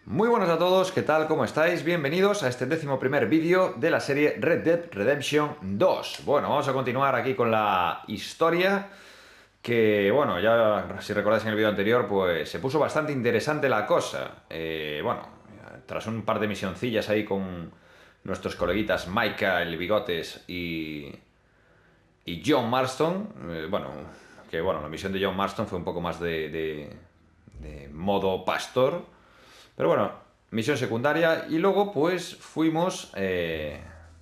Muy buenas a todos, ¿qué tal? ¿Cómo estáis? Bienvenidos a este 11º vídeo de la serie Red Dead Redemption 2. Bueno, vamos a continuar aquí con la historia que, bueno, ya si recordáis en el vídeo anterior, pues se puso bastante interesante la cosa. Bueno, tras un par de misioncillas ahí con nuestros coleguitas Micah, el Bigotes y John Marston, bueno, la misión de John Marston fue un poco más de modo pastor. Pero bueno, misión secundaria. Y luego pues fuimos,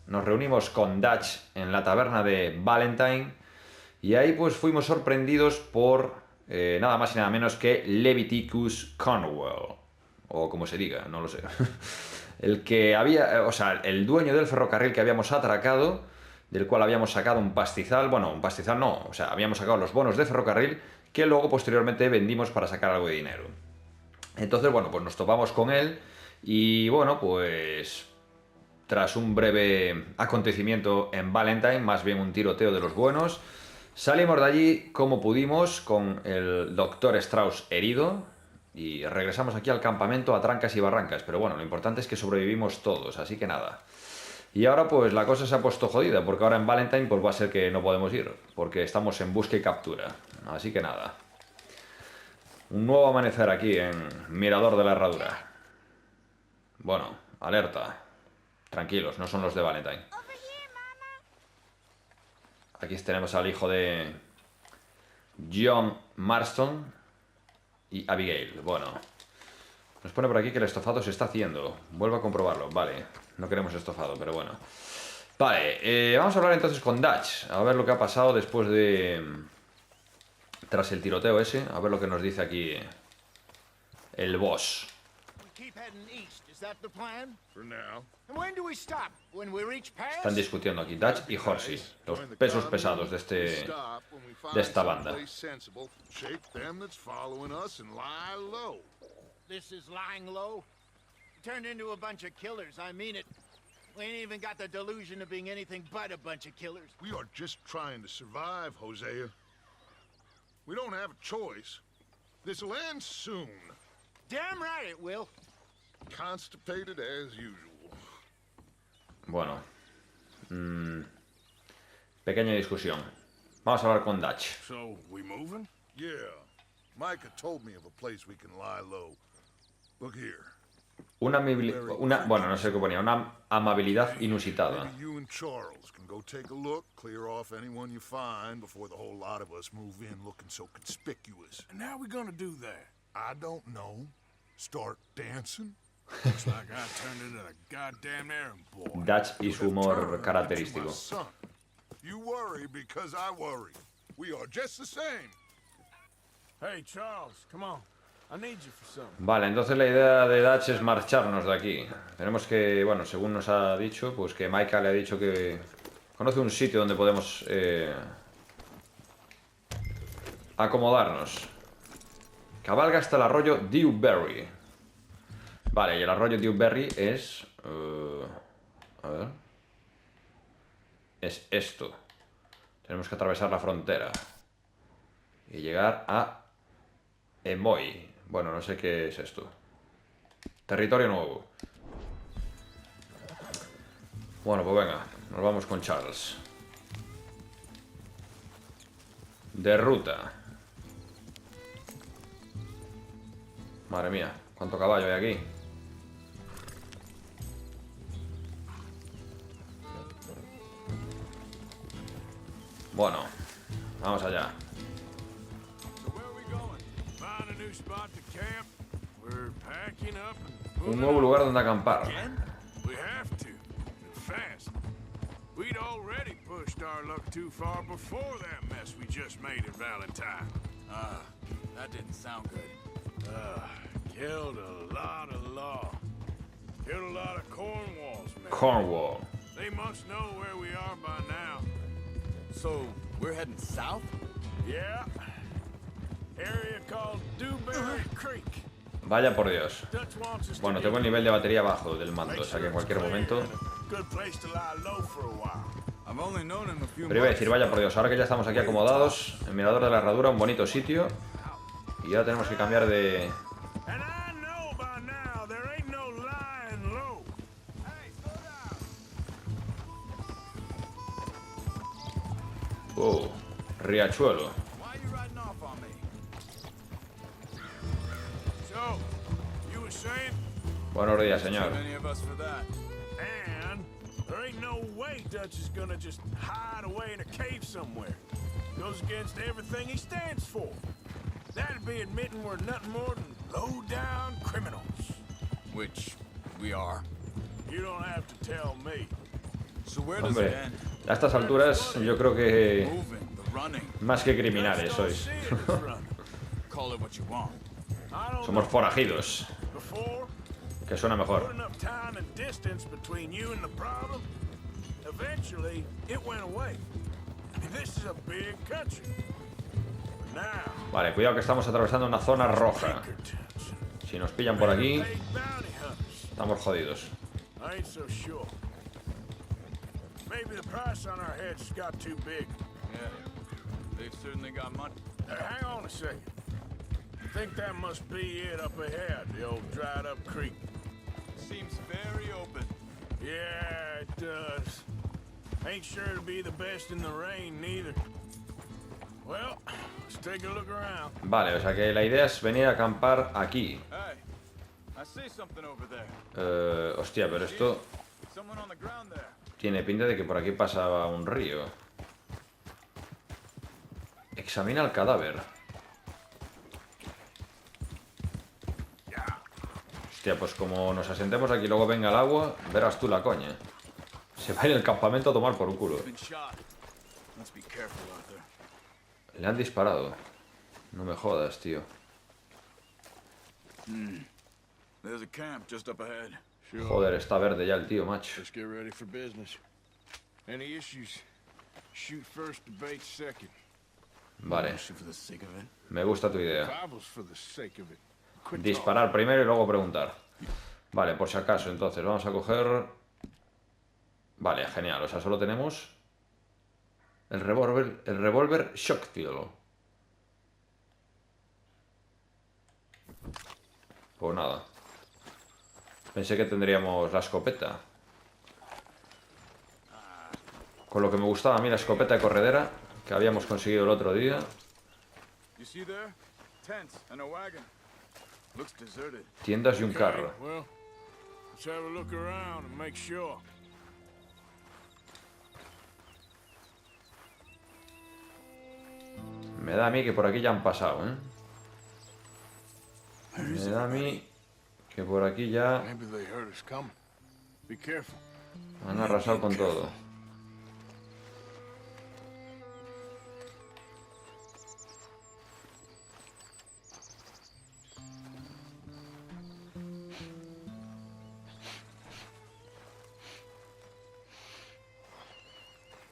nos reunimos con Dutch en la taberna de Valentine. Y ahí pues fuimos sorprendidos por nada más y nada menos que Leviticus Cornwell. O como se diga, no lo sé. El que había, o sea, el dueño del ferrocarril que habíamos atracado, del cual habíamos sacado un pastizal. Bueno, un pastizal no, o sea, habíamos sacado los bonos de ferrocarril que luego posteriormente vendimos para sacar algo de dinero. Entonces, bueno, pues nos topamos con él y, bueno, pues tras un breve acontecimiento en Valentine, más bien un tiroteo de los buenos, salimos de allí como pudimos con el Dr. Strauss herido y regresamos aquí al campamento a trancas y barrancas. Pero bueno, lo importante es que sobrevivimos todos, así que nada. Y ahora pues la cosa se ha puesto jodida, porque ahora en Valentine pues va a ser que no podemos ir, porque estamos en busca y captura. Así que nada. Un nuevo amanecer aquí en Mirador de la Herradura. Bueno, alerta. Tranquilos, no son los de Valentine. Aquí tenemos al hijo de John Marston y Abigail. Bueno, nos pone por aquí que el estofado se está haciendo. Vuelvo a comprobarlo. Vale, no queremos estofado, pero bueno. Vale, vamos a hablar entonces con Dutch. A ver lo que ha pasado después de... tras el tiroteo ese, a ver lo que nos dice aquí el boss. Están discutiendo aquí Dutch y Horsey, los pesos pesados de esta banda. We ain't even got the delusion of being anything but a bunch of killers. We are just trying to survive, Hosea. We don't have a choice. This'll end soon. Damn right it will. Constipated as usual. Bueno. Pequeña discusión. Vamos a hablar con Dutch. So, we moving? Yeah. Micah told me of a place we can lie low. Look here. Bueno, no sé qué ponía. Una amabilidad inusitada. Maybe you and Charles can go take a look, clear off anyone you find before the whole lot of us move in looking so conspicuous. And how are we gonna do that? I don't know. Start dancing? Looks like I turned into a goddamn errand boy. Dutch y su humor característico. You worry because I worry. We are just the same. Hey, Charles, come on. I need you for something. Vale, entonces la idea de Dutch es marcharnos de aquí. Tenemos que, bueno, según nos ha dicho, pues que Micah le ha dicho que conoce un sitio donde podemos acomodarnos. Cabalga hasta el arroyo Dewberry. Vale, y el arroyo Dewberry es... a ver... es esto. Tenemos que atravesar la frontera y llegar a Emoy. Bueno, no sé qué es esto. Territorio nuevo. Bueno, pues venga, nos vamos con Charles. De ruta. Madre mía, cuánto caballo hay aquí. Bueno, vamos allá. Un nuevo lugar donde acampar. We have to, and fast. We'd already pushed our luck too far before that mess we just made at Valentine. That didn't sound good. Killed a lot of law. Killed a lot of Cornwalls, man. Cornwall. They must know where we are by now. So, we're heading south? Yeah. Area called Dewberry Creek. Vaya por Dios. Bueno, tengo el nivel de batería bajo del mando, o sea que en cualquier momento... Pero iba a decir, vaya por Dios, ahora que ya estamos aquí acomodados, el Mirador de la Herradura, un bonito sitio. Y ahora tenemos que cambiar de... Oh, riachuelo. Why are you riding off on me? So, you were saying? Buenos días, señor. Many of us for that. And there ain't no way Dutch is gonna just hide away in a cave somewhere. Goes against everything he stands for. That'd be admitting we're nothing more than low-down criminals. Which we are. You don't have to tell me. So where does it Hombre, end? a estas alturas yo creo que Moving, the running. más que criminales sois. Call it what you want. I don't Somos know. forajidos, Before, que suena put mejor. enough time and distance between you and the problem. Eventually, it went away. This is a big country. Now, Vale, cuidado que estamos atravesando una zona roja. Pinkertons Si nos pillan por aquí, paid bounty hunters. estamos jodidos. I ain't so sure. Maybe the price on our heads got too big. Yeah, they've certainly got money. Hang on a second. I think that must be it up ahead, the old dried up creek. Seems very open. Yeah, it does. Ain't sure to be the best in the rain, neither. Well, let's take a look around. Vale, o sea que la idea es venir a acampar aquí. Hey, I see something over there. Hostia, pero esto Someone on the ground there. tiene pinta de que por aquí pasaba un río. Examina el cadáver. Hostia, pues como nos asentemos aquí y luego venga el agua, verás tú la coña. Se va a ir el campamento a tomar por un culo. Been shot. Let's be careful out there. Le han disparado. No me jodas, tío. There's a camp just up ahead. Joder, está verde ya el tío, macho. Let's get ready for business. Any issues? Shoot first, debate second. Vale, Shoot for the sake of it. me gusta tu idea. Bibles for the sake of it. Quit Disparar primero y luego preguntar. Vale, por si acaso, entonces vamos a coger... Vale, genial, o sea, solo tenemos... El revólver Shockfield. Pues nada. Pensé que tendríamos la escopeta. Con lo que me gustaba a mí la escopeta de corredera que habíamos conseguido el otro día. You see there? Tents and a wagon. Looks deserted. Tiendas y un carro. Well, let's have a look around and make sure. Me da a mí que por aquí ya han pasado, ¿eh? Me da a mí que por aquí ya Maybe they heard us coming. Be careful. han arrasado con todo.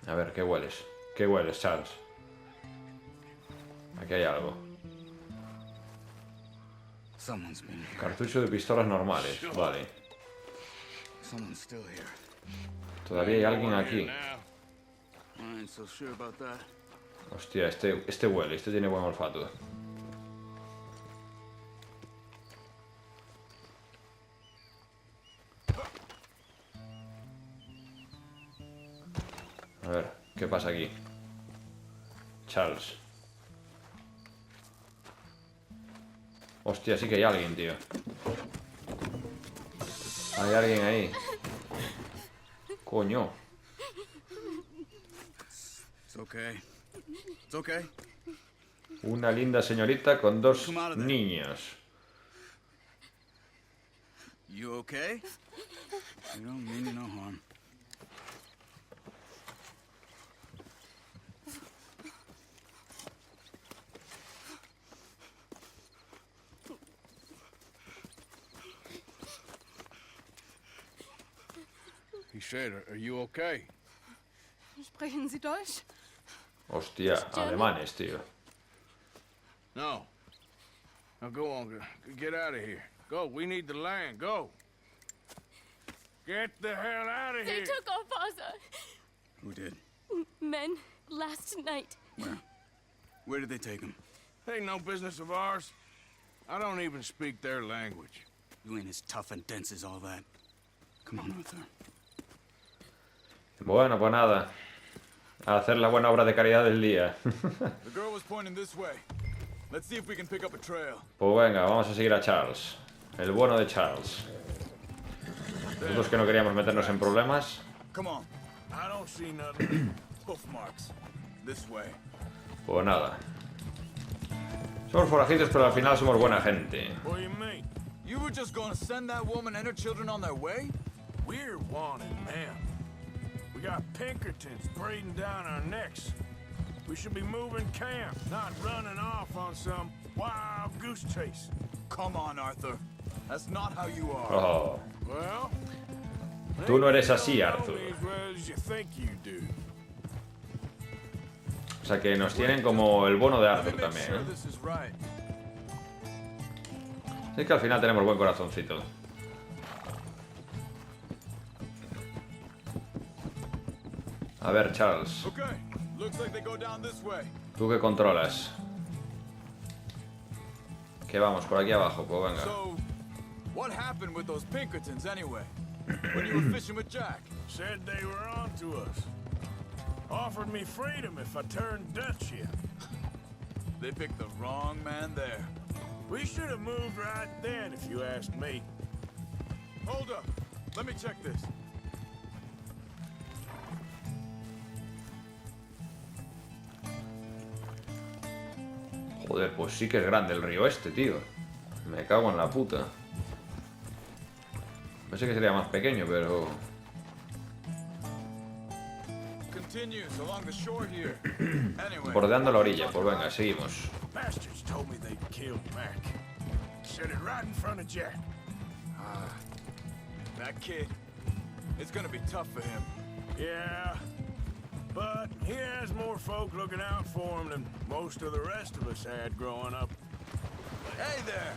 A ver, ¿qué hueles? ¿Qué hueles, Charles? Aquí hay algo. Someone's been here. Cartucho de pistolas normales. Vale. Someone's still here. Todavía hay alguien aquí. I ain't so sure about that. Hostia, este huele. Este tiene buen olfato. A ver, ¿qué pasa aquí? Charles. Hostia, sí que hay alguien, tío. Hay alguien ahí. Coño. It's okay. It's okay. Una linda señorita con dos niños. You okay? You don't mean no harm. He said, are you okay? Sprechen Sie Deutsch? Hostia, alemanes, tío. No. Now go on. Get out of here. Go. We need the land. Go. Get the hell out of They here. took our father. Who did? Men last night. Where? Where did they take him? Ain't no business of ours. I don't even speak their language. You ain't as tough and dense as all that. Come on, Arthur. Bueno, pues nada. A hacer la buena obra de caridad del día. The girl was pointing this way. Let's see if we can pick up a trail. Pues venga, vamos a seguir a Charles. El bueno de Charles. Nosotros que no queríamos meternos en problemas. Come on. I don't see nothing. Hoof marks. This way. Pues nada. Somos forajidos, pero al final somos buena gente. What do you mean? You were just gonna send that woman and her children on their way? We're wanted, man. We got Pinkertons breathing down our necks. We should be moving camp, not running off on some wild goose chase. Come on, Arthur. That's not how you are. Oh. Well, Tú no eres maybe así, you don't Arthur. know me as well as you think you do. O sea que nos tienen como el bono de Let me Arthur make también, sure ¿eh? this is right. Es que al final tenemos buen corazoncito. A ver, Charles, Okay. Looks like they go down this way. ¿tú qué controlas? Que vamos, por aquí abajo, pues venga. So, what happened with those Pinkertons anyway? When you were fishing with Jack? Said they were on to us. Offered me freedom if I turned Dutch here. They picked the wrong man there. We should have moved right then, if you asked me. Hold up. Let me check this. Joder, pues sí que es grande el río este, tío. Me cago en la puta. Pensé que sería más pequeño, pero... Continues along the shore here. Anyway. Bordeando la orilla, pues venga, seguimos. Bastards told me they'd killed Mac. Said it right in front of Jack. That kid. It's gonna be tough for him. Yeah, but he has more folk looking out for him than most of the rest of us had growing up. Hey there!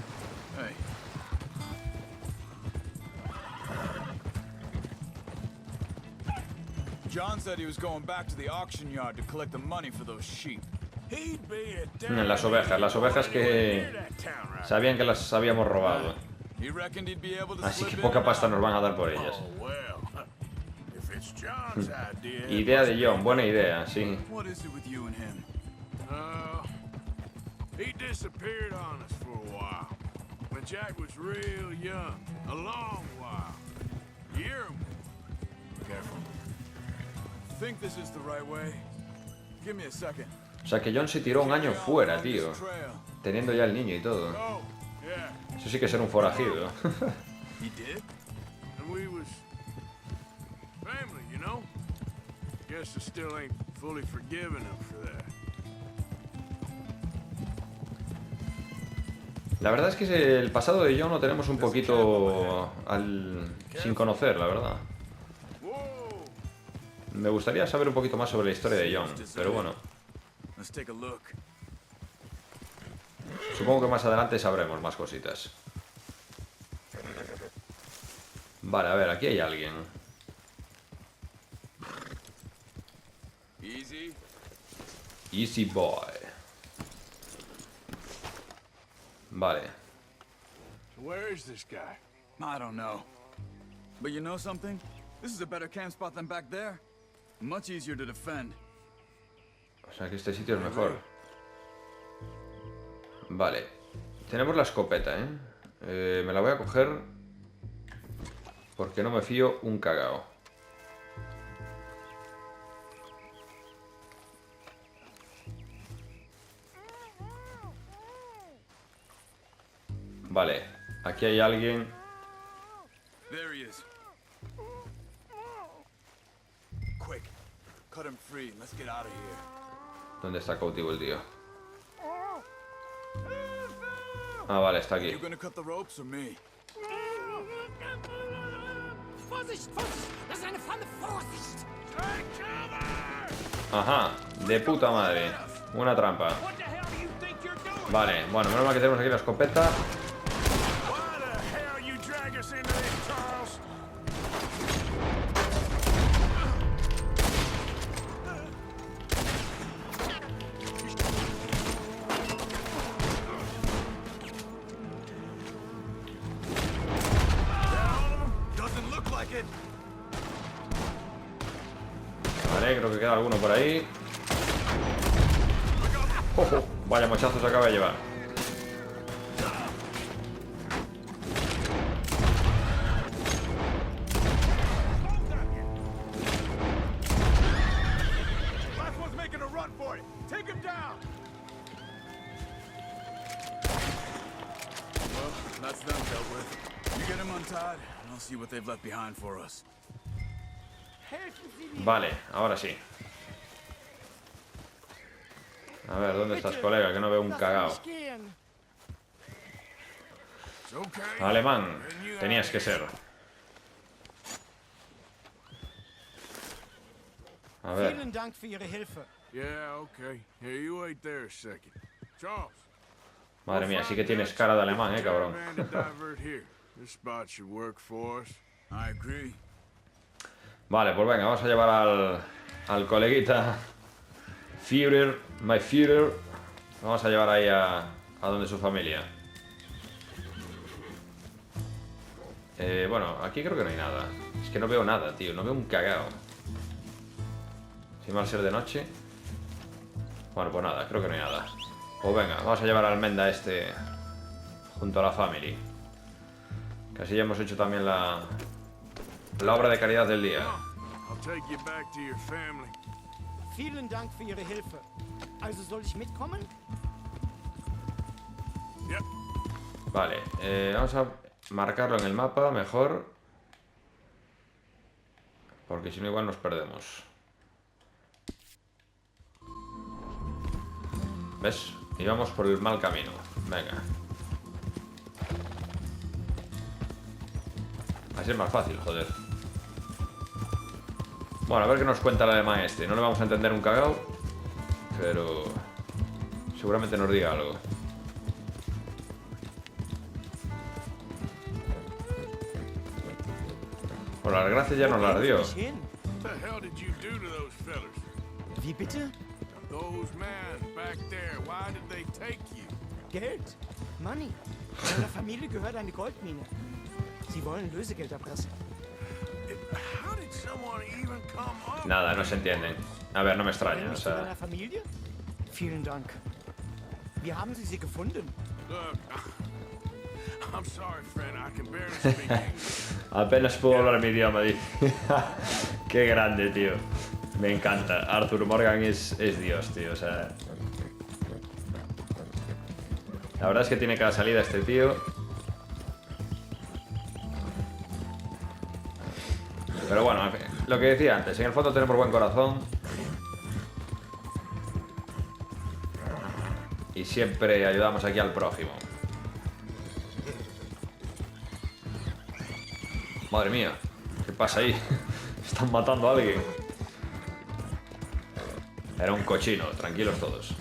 Hey. John said he was going back to the auction yard to collect the money for those sheep. He'd be a damn Las ovejas que near that town right sabían que las habíamos robado. He reckoned he'd be able to Así slip que in poca and pasta out. nos van a dar por ellas. Oh, well, if it's John's idea... it Idea must de be John, buena idea, sí. What is it with you and him? He disappeared on us for a while. When Jack was real young. A long while. Year or more. Careful. Think this is the right way? Give me a second. O sea que John se tiró un año fuera, tío. Teniendo ya el niño y todo. Oh, yeah. Eso sí que es ser un forajido. He did? And we was family, you know? Guess I still ain't fully forgiven him for that. La verdad es que el pasado de John lo tenemos un poquito sin conocer, la verdad. Whoa! Me gustaría saber un poquito más sobre la historia de John, pero bueno. Let's take a look. Supongo que más adelante sabremos más cositas. Vale, a ver, aquí hay alguien. Easy. Easy boy. Vale. So where is this guy? I don't know. But you know something? This is a better camp spot than back there. Much easier to defend. O sea que este sitio es mejor. Vale. Tenemos la escopeta, ¿eh? Me la voy a coger porque no me fío un cagao. Vale. Aquí hay alguien. There he is. Quick. Cut him free and let's get out of here. ¿Dónde está cautivo el tío? Ah, vale, está aquí. You gonna cut the ropes or me? Vorsicht, Vorsicht! Das ist eine Falle, Vorsicht! Ajá, de puta madre. Una trampa. What the hell do you think you're doing? Vale, bueno, menos mal que tenemos aquí la escopeta. Why the hell you drag us into this, Charles? Doesn't look like it. Vale. Vale, creo que queda alguno por ahí. ¡Ojo! Vaya mochazo se acaba de llevar. That's them dealt with. You get him untied, and I'll see what they've left behind for us. Vale, ahora sí. A ver, ¿dónde estás, colega? Que no veo un cagao. Alemán, tenías que ser. A ver. Vielen Dank für Ihre Hilfe. Yeah, okay. Here, you wait there a second. Charles. Madre mía, sí que tienes cara de alemán, cabrón. This spot should work for us. I agree. Vale, pues venga, vamos a llevar al coleguita Führer, my Führer. Vamos a llevar ahí a donde su familia. Bueno, aquí creo que no hay nada. Es que no veo nada, tío, no veo un cagao. Si va a ser de noche. Bueno, pues nada, creo que no hay nada. Pues venga, vamos a llevar al Menda este junto a la family. Que así ya hemos hecho también la obra de caridad del día. I'll take you back to your family. Vielen Dank für Ihre Hilfe. Also soll ich mitkommen? Yep. Vale, vamos a marcarlo en el mapa mejor. Porque si no igual nos perdemos. ¿Ves? Y vamos por el mal camino. Venga. Así es más fácil, joder. Bueno, a ver qué nos cuenta el alemán este. No le vamos a entender un cagao, pero seguramente nos diga algo. Por las gracias ya nos las dio. What the hell did you do to those fellas? Wie bitte? Those men back there, why did they take you? Geld. Money. Meiner Familie gehört eine Goldmine. Sie wollen Lösegeld erpressen. How did someone even come up? Nada, no se entienden. A ver, no me extraña, o Zu sea... deiner Familie? Vielen Dank. Wie haben Sie sie gefunden? Look, I'm sorry, friend, I can barely speak English. Apenas puedo hablar mi idioma, dice. Qué grande, tío. Me encanta. Arthur Morgan es Dios, tío, o sea... La verdad es que tiene cada salida este tío. Pero bueno, en fin, lo que decía antes, en el fondo tenemos buen corazón. Y siempre ayudamos aquí al prójimo. Madre mía, ¿qué pasa ahí? Están matando a alguien. Era un cochino, tranquilos todos.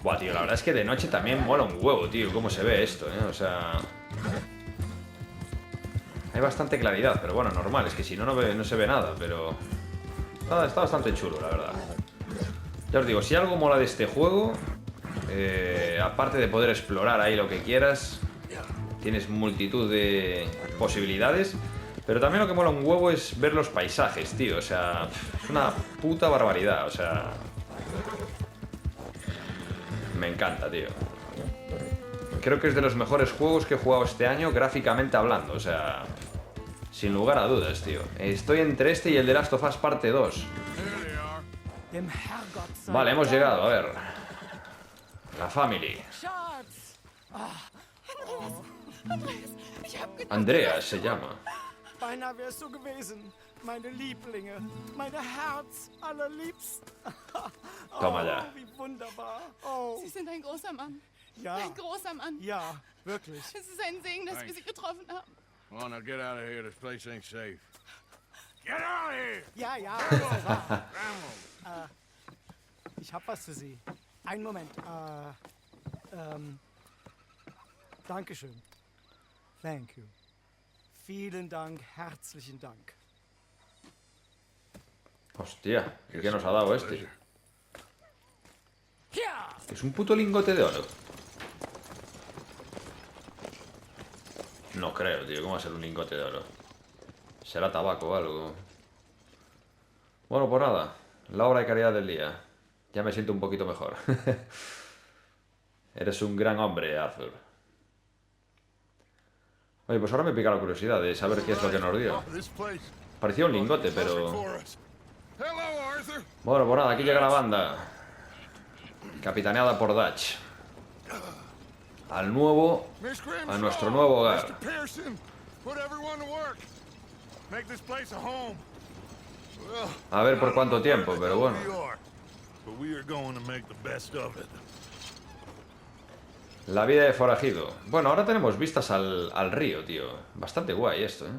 Buah, tío, la verdad es que de noche también mola un huevo, tío, cómo se ve esto, ¿eh? O sea... Hay bastante claridad, pero bueno, normal, es que si no, no se ve nada, pero... Está bastante chulo, la verdad. Ya os digo, si algo mola de este juego, aparte de poder explorar ahí lo que quieras, tienes multitud de posibilidades, pero también lo que mola un huevo es ver los paisajes, tío, o sea, es una puta barbaridad, o sea... Me encanta, tío. Creo que es de los mejores juegos que he jugado este año, gráficamente hablando, o sea... Sin lugar a dudas, tío. Estoy entre este y el de Last of Us parte 2. Dem Herrgott sei Vale, hemos Dank. llegado, a ver. La family. Schatz! Andrea se llama. Beinahe wärst du gewesen. Meine Lieblinge. Meine Herz allerliebst. Toma ya. Wie wunderbar. Oh, Sie sind ein großer Mann. ja. Ein großer Mann. Ja, wirklich. Es ist ein Segen, dass wir Sie getroffen haben. Come on, now get out of here. This place ain't safe. Get out of here! Ja, ja. ist ja wahr. Ich hab was für Sie. Einen Moment. Dankeschön. Thank you. Vielen Dank, herzlichen Dank. Hostia, ¿qué nos ha dado este? Ja! Es un puto lingote de oro. No creo, tío. ¿Cómo va a ser un lingote de oro? Será tabaco o algo. Bueno, pues nada. La hora de caridad del día. Ya me siento un poquito mejor. Eres un gran hombre, Arthur. Oye, pues ahora me pica la curiosidad de saber qué es lo que nos dio. Parecía un lingote, pero... Bueno, pues nada, aquí llega la banda. Capitaneada por Dutch. Al nuevo... A nuestro nuevo hogar. A ver por cuánto tiempo, pero bueno. La vida de forajido. Bueno, ahora tenemos vistas al río, tío. Bastante guay esto, ¿eh?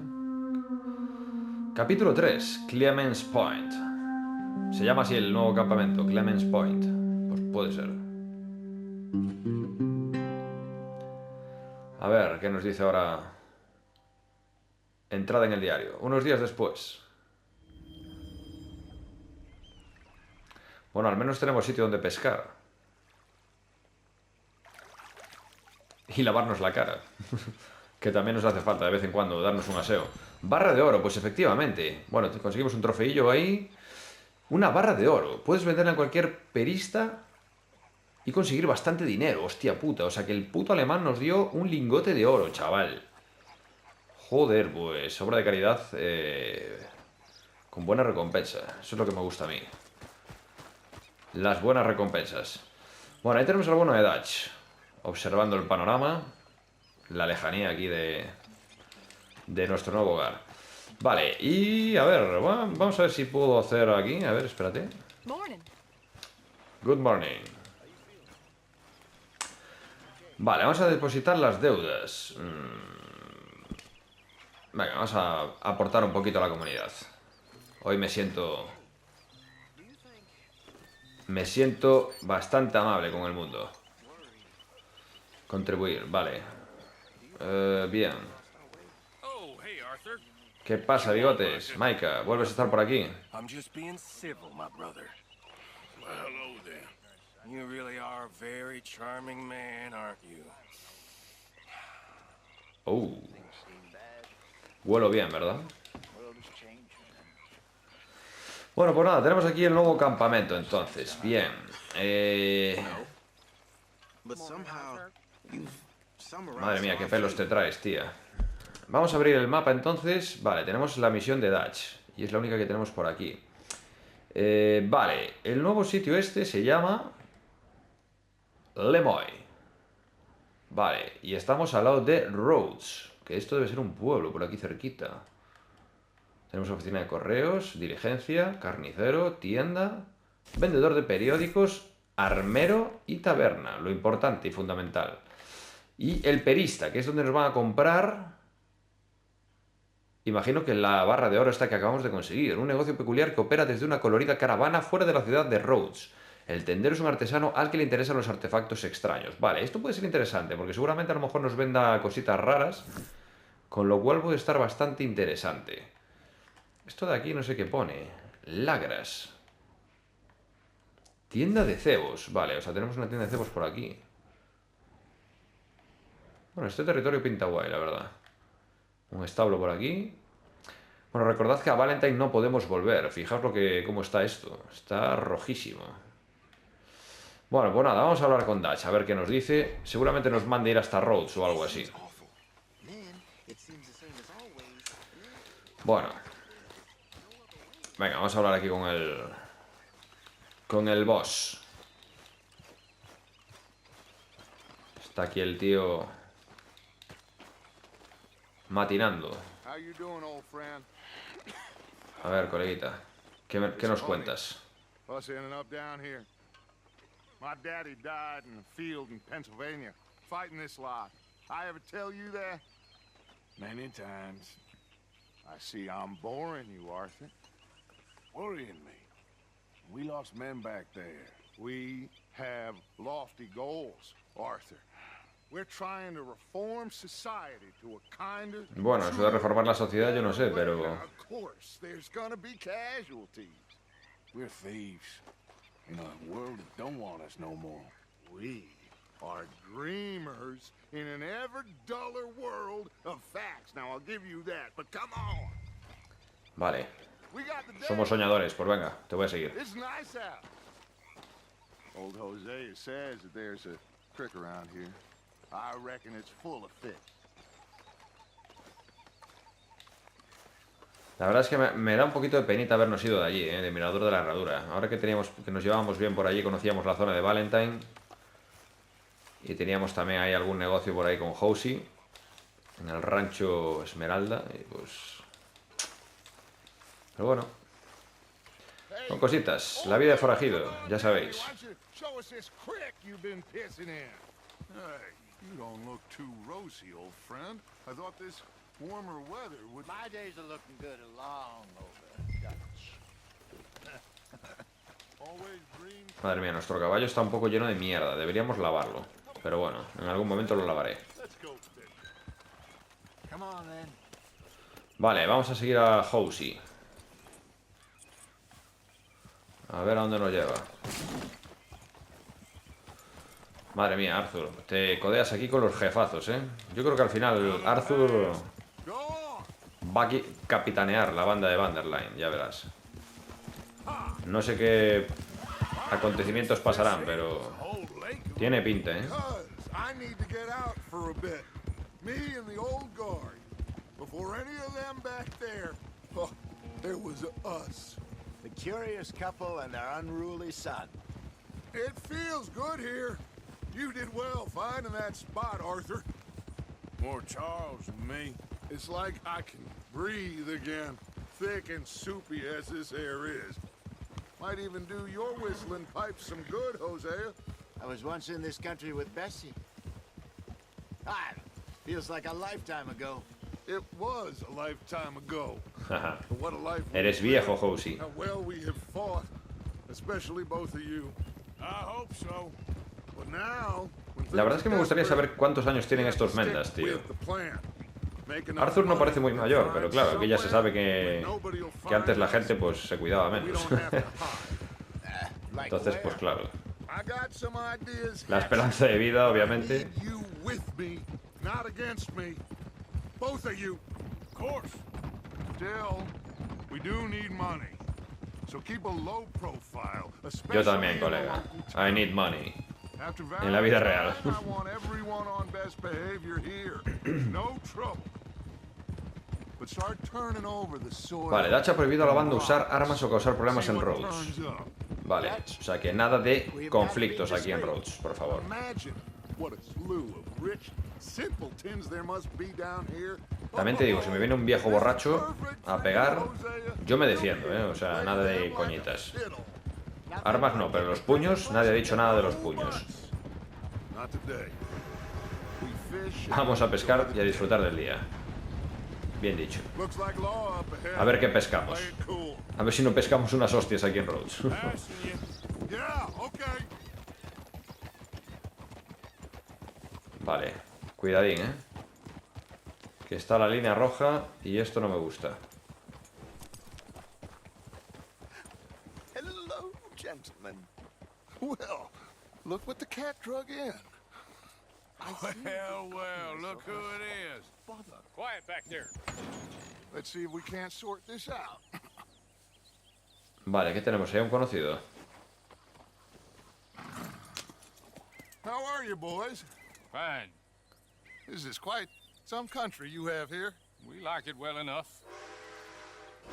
Capítulo 3. Clemens Point. Se llama así el nuevo campamento, Clemens Point. Pues puede ser. A ver, ¿qué nos dice ahora? Entrada en el diario. Unos días después. Bueno, al menos tenemos sitio donde pescar. Y lavarnos la cara. Que también nos hace falta de vez en cuando darnos un aseo. Barra de oro, pues efectivamente. Bueno, conseguimos un trofeillo ahí. Una barra de oro. Puedes venderla en cualquier perista y conseguir bastante dinero. Hostia puta. O sea que el puto alemán nos dio un lingote de oro, chaval. Joder, pues obra de caridad con buena recompensa. Eso es lo que me gusta a mí. Las buenas recompensas. Bueno, ahí tenemos al bueno de Dutch. Observando el panorama. La lejanía aquí de nuestro nuevo hogar. Vale, y a ver, bueno, vamos a ver si puedo hacer aquí. A ver, espérate. Good morning. Vale, vamos a depositar las deudas. Venga, vamos a aportar un poquito a la comunidad. Hoy me siento bastante amable con el mundo. Contribuir, vale. Bien. ¿Qué pasa, bigotes? Maika, ¿vuelves a estar por aquí? I'm just being civil, my brother. Well, hello there. You really are a very charming man, aren't you? Huelo bien, ¿verdad? Bueno, pues nada, tenemos aquí el nuevo campamento, entonces. Bien. Madre mía, qué pelos te traes, tía. Vamos a abrir el mapa, entonces. Vale, tenemos la misión de Dutch. Y es la única que tenemos por aquí. Vale, el nuevo sitio este se llama... Lemoy. Vale, y estamos al lado de Rhodes. Que esto debe ser un pueblo por aquí cerquita. Tenemos oficina de correos, diligencia, carnicero, tienda, vendedor de periódicos, armero y taberna. Lo importante y fundamental. Y el perista, que es donde nos van a comprar... Imagino que la barra de oro esta que acabamos de conseguir. Un negocio peculiar que opera desde una colorida caravana fuera de la ciudad de Rhodes. El tendero es un artesano al que le interesan los artefactos extraños. Vale, esto puede ser interesante, porque seguramente a lo mejor nos venda cositas raras, con lo cual puede estar bastante interesante. Esto de aquí no sé qué pone. Lagras. Tienda de cebos. Vale, o sea, tenemos una tienda de cebos por aquí. Bueno, este territorio pinta guay, la verdad. Un establo por aquí. Bueno, recordad que a Valentine no podemos volver. Fijaos cómo está esto. Está rojísimo. Bueno, pues nada, vamos a hablar con Dutch, a ver qué nos dice. Seguramente nos mande ir hasta Rhodes o algo así. Bueno. Venga, vamos a hablar aquí con el boss. Está aquí el tío matinando. A ver, coleguita, ¿qué nos cuentas? My daddy died in a field in Pennsylvania, fighting this lot. I ever tell you that? Many times. I see I'm boring you, Arthur. Worrying me. We lost men back there. We have lofty goals, Arthur. We're trying to reform society to a kinder... Bueno, eso de reformar la sociedad yo no sé, pero... Of course, there's gonna be casualties. We're thieves. In a world that don't want us no more. We are dreamers in an ever duller world of facts. Now I'll give you that, but come on. Vale. We got the Somos day. soñadores, pues venga, te voy a seguir. It's nice out. Old Hosea says that there's a trick around here. I reckon it's full of fish. La verdad es que me da un poquito de penita habernos ido de allí, de Mirador de la Herradura. Ahora que nos llevábamos bien por allí, conocíamos la zona de Valentine. Y teníamos también ahí algún negocio por ahí con Hosey, en el rancho Esmeralda. Y pues... Pero bueno. Son cositas. La vida de forajido, ya sabéis. Show us this crick you've been pissing in. Hey, you don't look too rosy, old friend. I thought this warmer weather would... My days are looking good along over Dutch. Always green. Madre mía, nuestro caballo está un poco lleno de mierda. Deberíamos lavarlo. Pero bueno, en algún momento lo lavaré. Let's go fish. Come on, then. Vale, vamos a seguir a Hosey. A ver a dónde nos lleva. Madre mía, Arthur. Te codeas aquí con los jefazos, ¿eh? Yo creo que al final Arthur va a capitanear la banda de Vanderline, ya verás. No sé qué acontecimientos pasarán, pero tiene pinta, ¿eh? I need to get out for a bit. Me and the old guard. Before any of them back there, oh, there was us. The curious couple and their unruly son. It feels good here. You did well finding that spot, Arthur. More Charles than me. It's like I can breathe again, thick and soupy as this air is. Might even do your whistling pipes some good, Hosea. I was once in this country with Bessie. Ah, feels like a lifetime ago. It was a lifetime ago. But what a life we Eres lived. viejo, Hosey. How well we have fought, especially both of you. I hope so. But now, when La verdad es que me gustaría things are saber cuántos años tienen desperate, estos mendas, stick tío. with the plan. Make enough Arthur no money parece muy to mayor, find pero claro, aquí ya se sabe somewhere where nobody will que antes la find gente us. pues se cuidaba We menos. don't have to hide. Like Entonces, where? pues claro. I got some ideas. La esperanza de vida, I obviamente. need you with me, not against me. Both of you. Of course. Still, we do need money. So keep a low profile, Yo especially también, in the colega. local I need money. After En la vida real. Valentine's, I want everyone on best behavior here. No trouble. But start turning over the soil. Vale, Dutch ha prohibido a la banda usar armas o causar problemas See en what Rhodes. turns up. Vale, o sea que nada de conflictos aquí en Rhodes, por favor. Imagine what a slew of rich simpletons there must be down here. También te digo, si me viene un viejo borracho a pegar, yo me defiendo, o sea, nada de coñitas. Armas no, pero los puños, nadie ha dicho nada de los puños. Not today. We fish. Vamos a pescar y a disfrutar del día. Bien dicho. Looks like law up ahead. A ver qué pescamos. Play it cool. A ver si no pescamos unas hostias aquí en Rhodes. Passing you. Yeah, okay. Vale, cuidadín, que está la línea roja y esto no me gusta. Hello, gentlemen. Well, look what the cat drug in. Well, look who it is. Quiet back there. Let's see if we can't sort this out. Vale, ¿qué tenemos ahí? Un conocido. How are you, boys? Fine. This is quite some country you have here. We like it well enough.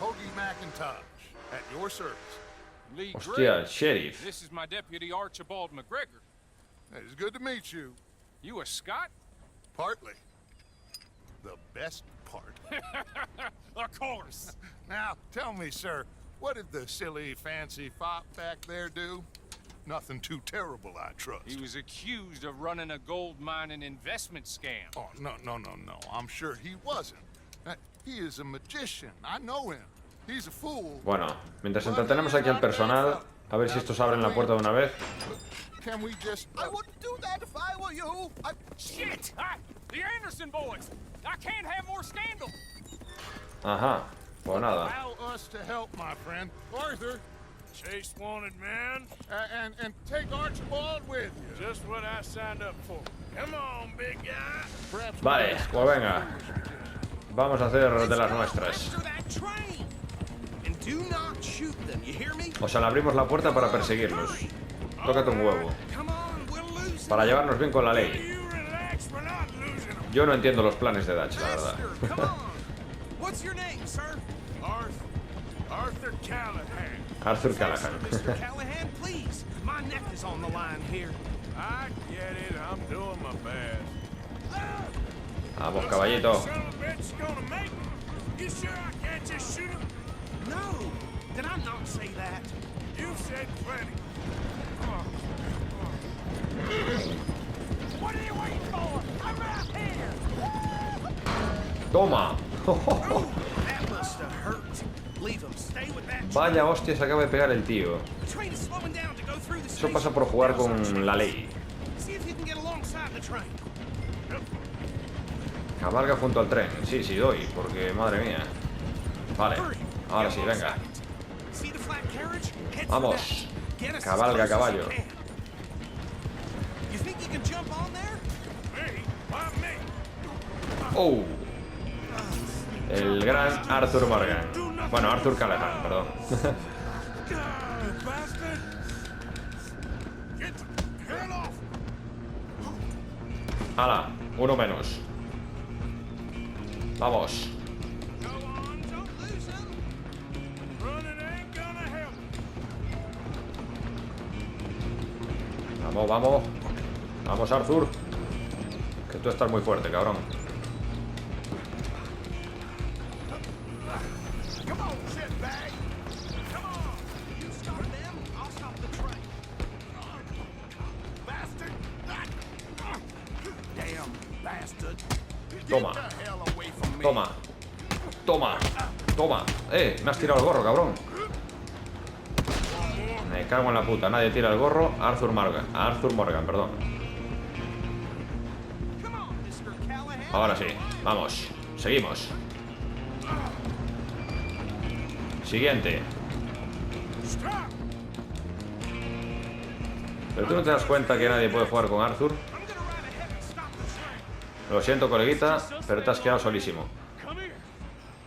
Hoagie McIntosh, at your service. Lee Hostia, Gregg. el sheriff. This is my deputy Archibald McGregor. It's good to meet you. You a Scot? Partly. The best part. Of course. Now, tell me, sir, what did the silly, fancy fop back there do? Nothing too terrible, I trust. He was accused of running a gold mining investment scam. Oh, no. I'm sure he wasn't. He is a magician. I know him. He's a fool. Bueno, mientras entretenemos aquí al personal, a ver si estos abren la puerta de una vez. Can we just... I wouldn't do that if I were you. Shit! The Anderson boys! I can't have more scandal! Ajá, pues nada. Allow us to help, my friend. Arthur, Chase wanted man. And take Archibald with you. Just what I signed up for. Come on, big guy. Perhaps Vale, pues venga. Vamos a hacer de las nuestras. O sea, le abrimos la puerta para perseguirlos. Tócate un huevo. Para llevarnos bien con la ley. Yo no entiendo los planes de Dutch, la verdad. Arthur Callahan. Arthur Callahan. Callahan, please. My neck is on the line here. I get it. I'm doing my best. Vamos, caballito. Son of a bitch gonna make it. You sure I can't just shoot him? No, did I not say that? You said plenty. What are you waiting for? I'm right here. Toma. That must have hurt. Leave him. Stay with that. Vaya hostia, se acaba de pegar el tío. The train is slowing down to go through the Eso station. pasa por jugar con la ley. See if you can get alongside the train. Cabalga junto al tren. Sí, sí, doy, porque madre mía. Vale, ahora sí, venga. See the flat carriage? Head for Vamos. that. Get us as Cabalga, close as you caballo. can. You think you can jump on there? Me? Why me? Oh. El gran Arthur Morgan. Bueno, Arthur Callahan, perdón. You bastard! Get the hell off! Hala, uno menos. Vamos. Go on, don't lose him. Running ain't gonna help. Vamos, vamos. Vamos, Arthur. Que tú estás muy fuerte, cabrón. Come on, shitbag. Come on. You start them, I'll stop the train. Bastard. Damn bastard. Toma. Get the hell away from me. Toma. Toma. Toma. Me has tirado el gorro, cabrón. Me cago en la puta. Nadie tira el gorro. Arthur Morgan, perdón. Come on, Mr. Callahan. Ahora sí. Vamos. Seguimos. Siguiente. Stop. Pero tú no te das cuenta que nadie puede jugar con Arthur. I'm gonna ride ahead and stop the train. Lo siento, coleguita, pero te has quedado solísimo. Come here.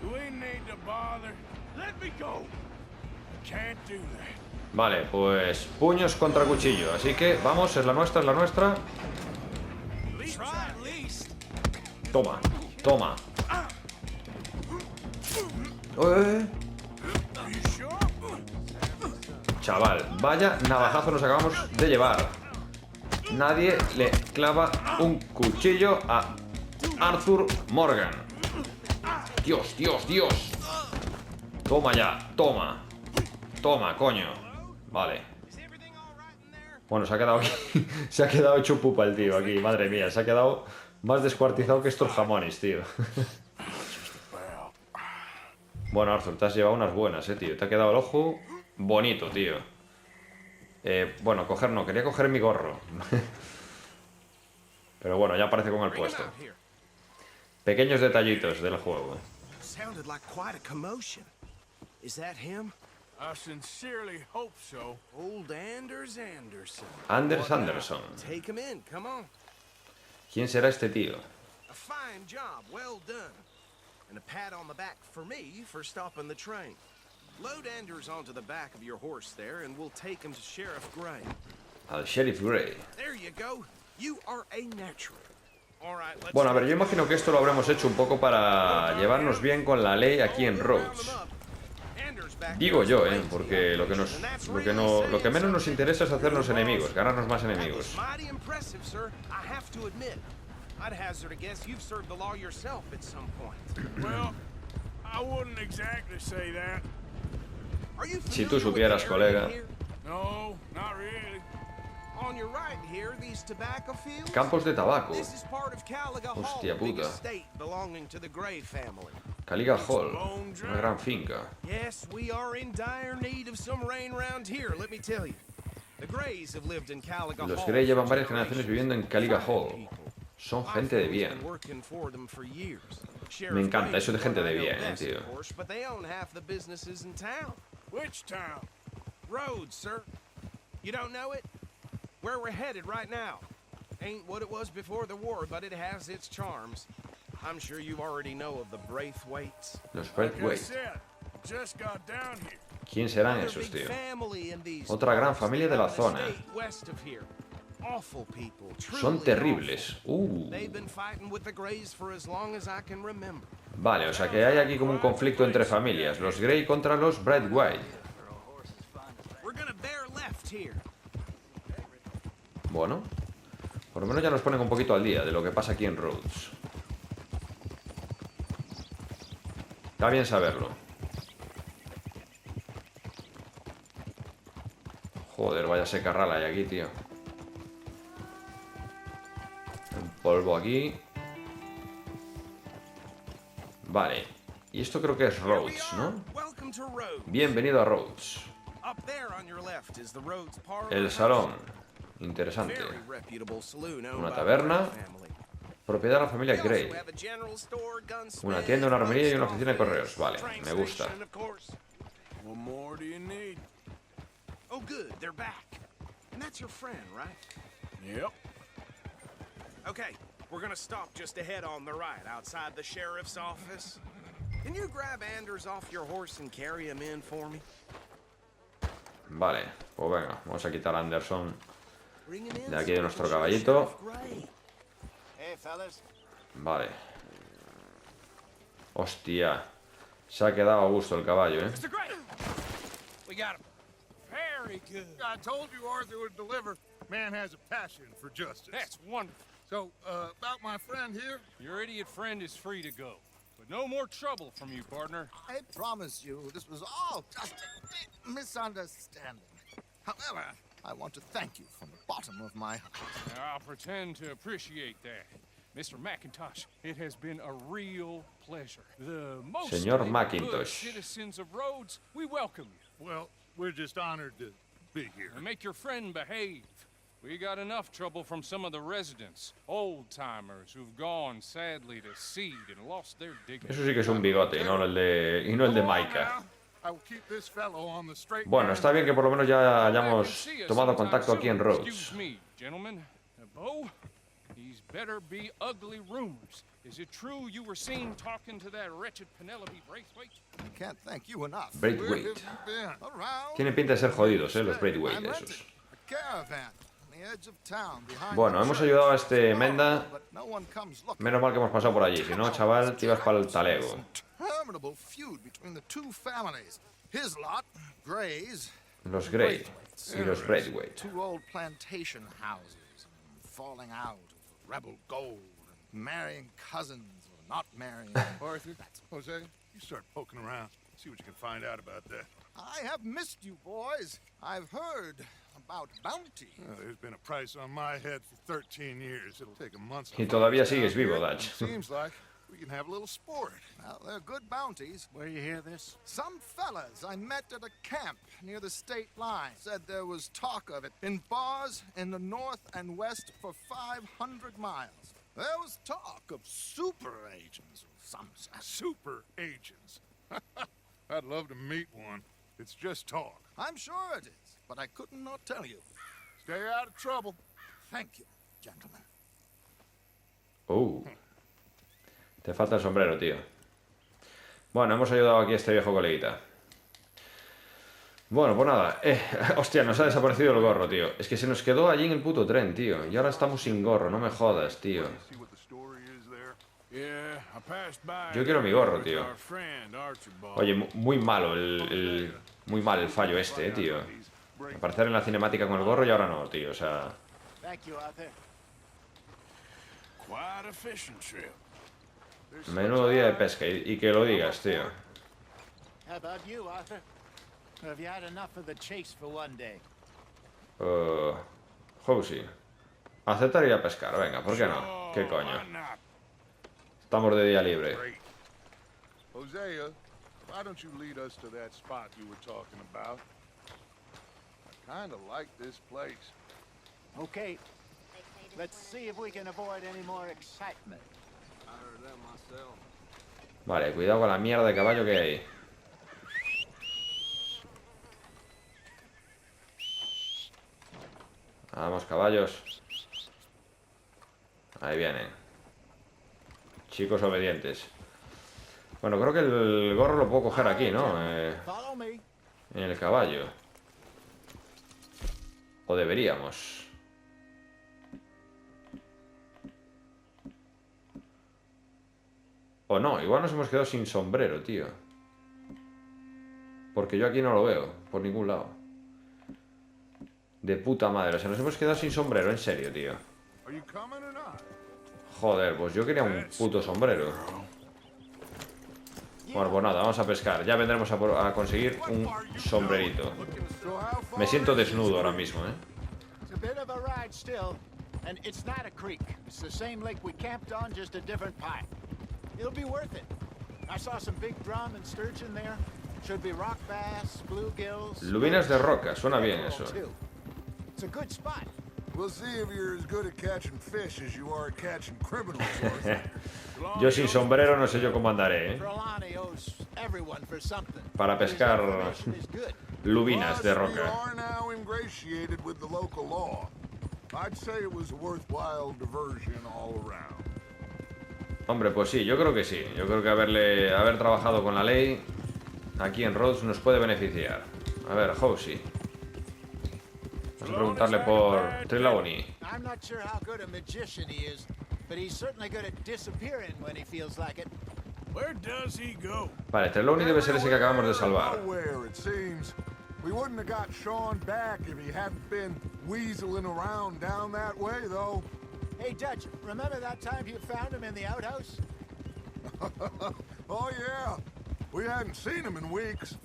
We need to bother. Let me go. Can't do that. Vale, pues puños contra cuchillo. Así que vamos, es la nuestra, es la nuestra. Try at least. Toma, toma. You sure? Chaval, vaya navajazo nos acabamos de llevar. Nadie le clava un cuchillo a Arthur Morgan. Dios, Dios, Dios. Toma ya, toma. Toma, coño. Vale. Bueno, se ha quedado aquí. Se ha quedado hecho pupa el tío aquí, madre mía. Se ha quedado más descuartizado que estos jamones, tío. Bueno, Arthur, te has llevado unas buenas, tío. Te ha quedado el ojo bonito, tío. Bueno, coger no. Quería coger mi gorro. Pero bueno, ya aparece con el puesto. Pequeños detallitos del juego. Sounded like quite a commotion. Is that him? I sincerely hope so. Old Anders Anderson. Anders Anderson. Take him in, come on. ¿Quién será este tío? A fine job, well done. And a pat on the back for me for stopping the train. Load Anders onto the back of your horse there, and we'll take him to Sheriff Gray. Al Sheriff Gray. There you go. You are a natural. All right, let's Bueno, a ver, yo imagino que esto lo habremos hecho un poco para llevarnos bien con la ley aquí en Rhodes. Digo yo, porque lo que menos nos interesa es hacernos enemigos, ganarnos más enemigos. I'd hazard a guess you've served the law yourself at some point. Well, I wouldn't exactly say that. Are you Si tú familiar with supieras, the area colega. here? No, not really. On your right here, these tobacco fields. Campos de tabaco. This is part of Caliga Hall, Hostia big puta. estate belonging to the Gray family. Caliga Hall, una gran finca. Yes, we are in dire need of some rain round here, let me tell you. The Grays have lived in Caliga Los Hall Grey llevan for varias generaciones viviendo en Caliga Hall. Son gente de bien. Me encanta eso de gente de bien, tío. Which town? Road, sir. You don't know it? Where we're headed right now. Ain't what it was before the war, but it has its charms. I'm sure you already know of the Braithwaites. Los Like I Braithwaite. said, just got down here. ¿Quién serán Another esos, big tío? family in these Otra gran parts. familia de They la have an zona. estate west of here. Awful people. Son truly terribles. awful. They've been fighting with the Greys for as long as I can remember. Vale, o sea que hay aquí como un conflicto entre familias. Los Grey contra los Braithwaite. We're gonna bear left here. Bueno, por lo menos ya nos ponen un poquito al día de lo que pasa aquí en Rhodes. Está bien saberlo. Joder, vaya secarral hay aquí, tío. Un polvo aquí. Vale. Y esto creo que es Rhodes, ¿no? Welcome to Rhodes. Bienvenido a Rhodes. Up there on your left is the Rhodes Parlor. El salón. Interesante. Very reputable saloon owned Una by taberna. the family. Propiedad de la familia They also Grey. have a general store, gunsmith, Una tienda, una armería y una post oficina de correos. office, Vale, train me gusta. station, of course. What more do you need? Oh, good, they're back. And that's your friend, right? Yep. Okay, we're gonna stop just ahead on the right, outside the sheriff's office. Can you grab Anders off your horse and carry him in for me? Vale, pues venga, vamos a quitar a Anderson Bring him in de aquí so de we nuestro can show caballito. Sheriff Gray. Hey, fellas. Vale. Hostia. Se ha quedado a gusto el caballo, ¿eh? Mr. Gray! We got him. Very good. I told you Arthur would deliver. Man has a passion for justice. That's wonderful. So, about my friend here, Your idiot friend is free to go. But no more trouble from you, partner. I promise you this was all just a big misunderstanding. However, I want to thank you from the bottom of my heart. I'll pretend to appreciate that. Mr. McIntosh, it has been a real pleasure. The most Señor good McIntosh. citizens of Rhodes, we welcome you. well, we're just honored to be here. And make your friend behave. We got enough trouble from some of the residents, old-timers who've gone, sadly, to seed and lost their dignity. Eso sí que es un bigote, y no el de Micah. I will keep this fellow on the straight Bueno, and está bien que por lo menos ya Come back and hayamos see us tomado sometime contacto aquí en soon. Rhodes. Excuse me, gentlemen. Bo, these better be ugly rumors. Is it true you were seen talking to that wretched Penelope Braithwaite? I can't thank you enough. Braithwaite. Where have you been? Around. Tienen pinta de ser jodidos, los I'm Braithwaite renting esos. a caravan on the edge of town behind Bueno, the hemos church. ayudado a este Menda. But no one comes looking. Menos mal que hemos pasado por allí. Si no, chaval, te ibas para el talego. Interminable feud between the two families. His lot, Gray's, Los Grey y los Braithwaite. two old plantation houses, falling out of rebel gold, and marrying cousins or not marrying. Arthur, Jose, you start poking around. See what you can find out about that. I have missed you, boys. I've heard about bounty. There's been a price on my head for 13 years. It'll take a month. Y todavía sigues vivo, Dutch. Seems like we can have a little sport. Well, they're good bounties. Where you hear this? Some fellas I met at a camp near the state line said there was talk of it in bars in the north and west for 500 miles. There was talk of super agents of some sort. Super agents. I'd love to meet one. It's just talk. I'm sure it is, but I couldn't not tell you. Stay out of trouble. Thank you, gentlemen. Te falta el sombrero, tío. Bueno, hemos ayudado aquí a este viejo coleguita. Bueno, pues nada. Hostia, nos ha desaparecido el gorro, tío. Es que se nos quedó allí en el puto tren, tío. Y ahora estamos sin gorro, no me jodas, tío. See what the story is there? Yeah, I passed by. Yo quiero mi gorro, tío. Our friend Archibald. Oye, muy malo muy mal el fallo este, tío. Aparecer en la cinemática con el gorro y ahora no, tío. O sea, Thank you, Arthur. Quite a fishing trip. menudo día de pesca. Y que lo digas, tío. How about you, Arthur? Have you had enough of the chase for one day? Josie. Aceptar ir a pescar, venga, ¿por qué no? ¿Qué coño? Why not? Estamos de día libre. Great. Hosea, why don't you lead us to that spot you were talking about? I kind of like this place. Okay. Let's see if we can avoid any more excitement. Vale, cuidado con la mierda de caballo que hay. Vamos, caballos. Ahí vienen. Chicos obedientes. Bueno, creo que el gorro lo puedo coger aquí, ¿no? Follow me. En el caballo. O deberíamos. O no, igual nos hemos quedado sin sombrero, tío. Porque yo aquí no lo veo, por ningún lado. De puta madre, o sea, nos hemos quedado sin sombrero, en serio, tío. Are you coming or not? Joder, pues yo quería un puto sombrero. Bueno, pues nada, vamos a pescar. Ya vendremos a conseguir un sombrerito. Me siento desnudo ahora mismo, ¿eh? It's a bit of a ride still, and it's not a creek. It's the same lake we camped on, just a different path. It'll be worth it. I saw some big drum and sturgeon there. Should be rock bass, bluegills. Lubinas de roca, suena bien eso. It's a good spot. We'll see if you're as good at catching fish as you are at catching criminals, Arthur. Yo sin sombrero no sé yo cómo andaré, ¿eh? Trelawney owes everyone for something. Para pescar His information is good. lubinas de Plus, we roca. are now ingratiated with the local law. I'd say it was a worthwhile diversion all around. Hombre, pues sí, yo creo que sí. Yo creo que haber trabajado con la ley aquí en Rhodes nos puede beneficiar. A ver, Housey. Vamos a preguntarle por Trelawney. I'm not sure how good a magician he is, but he's certainly good at disappearing when he feels like it. Where does he go? Vale, Trelawney debe ser ese que acabamos de salvar. Nowhere, it seems. We wouldn't have got Sean back if he hadn't been weaseling around down that way, though. Hey, Dutch, remember that time you found him in the outhouse? Oh, yeah. We hadn't seen him in weeks.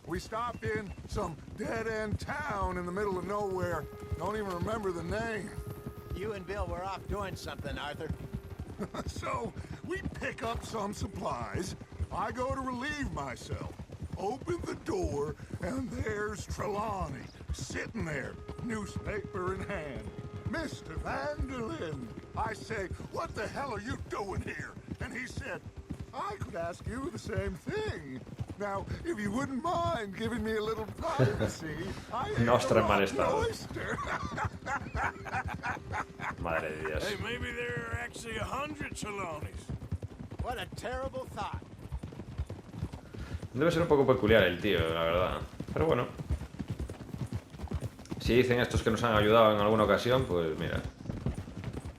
We stopped in some dead-end town in the middle of nowhere. Don't even remember the name. You and Bill were off doing something, Arthur. So, we pick up some supplies. I go to relieve myself. Open the door, and there's Trelawney, sitting there, newspaper in hand. Mr. Vanderlyn. I say, what the hell are you doing here? And he said, I could ask you the same thing. Now, if you wouldn't mind giving me a little privacy, I ain't Nostra a mal rotten estado. oyster. Madre de Dios. Hey, maybe there are actually 100 Trelawneys. What a terrible thought. Debe ser un poco peculiar el tío, la verdad. Pero bueno. Si dicen estos que nos han ayudado en alguna ocasión, pues mira.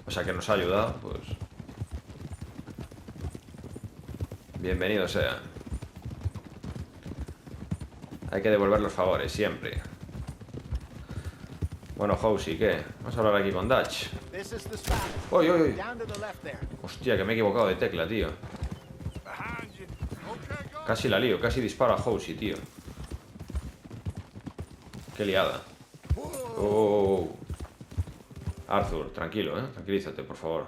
O sea, que nos ha ayudado, pues... bienvenido sea. Hay que devolver los favores, siempre. Bueno, Housey, ¿qué? Vamos a hablar aquí con Dutch. This is the spot. ¡Uy, uy, uy! Down to the left there. Hostia, que me he equivocado de tecla, tío. Behind you. Okay, go. Casi la lío, casi disparo a Housey, tío. Qué liada. Oh. Arthur, tranquilo, tranquilízate, por favor.